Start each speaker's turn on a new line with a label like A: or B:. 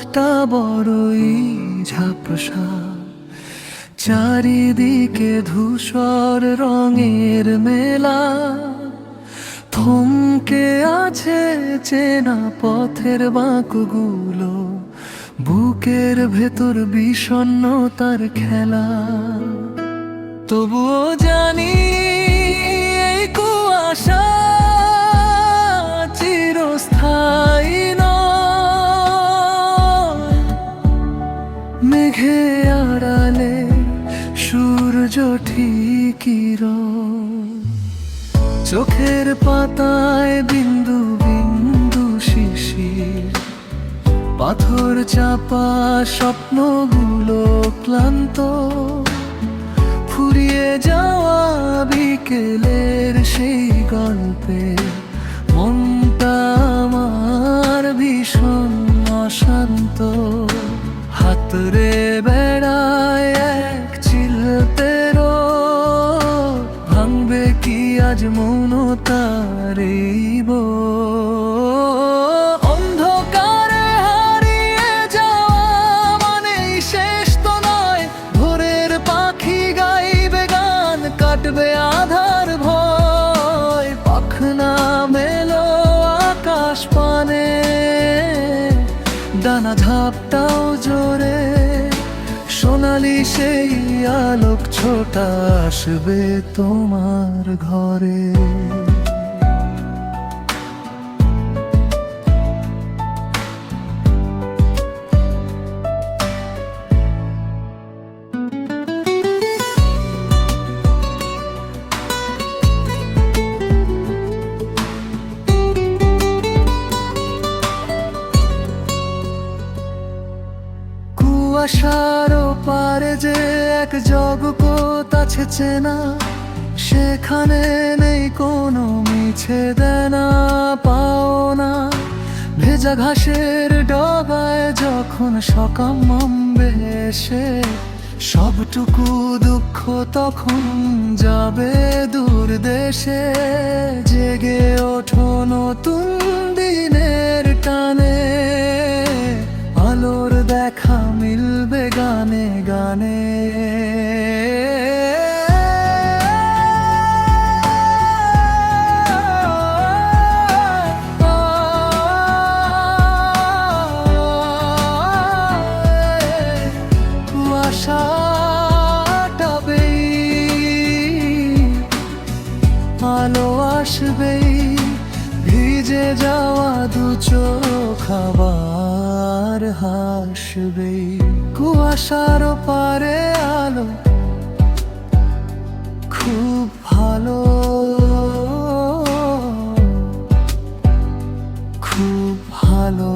A: পথটা বড়ই ঝাপসা, চারিদিকে ধূসর রঙের মেলা। থমকে আছে চেনা পথের বাঁকগুলো, বুকের ভেতর বিষণ্ণতার খেলা। তবুও জানি এই কুয়াশা চিরস্থায়ী নয়। মেঘে আড়ালে সূর্য ঠিকই রয়। চোখের পাতায় বিন্দু বিন্দু শিশির, পাথর চাপা স্বপ্নগুলো ক্লান্ত। ফুরিয়ে যাওয়া বিকেলের সেই গল্পে মনটা আমার ভীষণ অশান্ত। হাতরে বেড়ায় এক চিলতে রোদ, ভাঙবে কি আজ মৌনতার এই বোধ। অন্ধকারে হারিয়ে যাওয়া মানেই শেষ তো নয়। ভোরের পাখি গাইবে গান, কাটবে আধার ভয়। পাখনা মেলো আকাশ পানে, ডানা ঝাপটাও জোরে। সোনালি সেই আলোক ছোটা আসবে তোমার ঘরে। কুয়াশার পারে যে এক জগৎ আছে চেনা, সেখানে নেই কোনো মিছে দেনা পাওনা। ভেজা ঘাসের ডগায় যখন সকাম নামবে এসে, সবটুকু দুঃখ তখন যাবে দূর দেশে। জেগে ওঠো নতুন দিনের টানে, আলোর দেখা মিলবে গানে গানে। কুয়াশাটাবেই, আলো আসবেই। ভিজে যাওয়া দু চোখ আবার হাসবে। কুয়াশার পারে আলো খুব ভালো, খুব ভালো।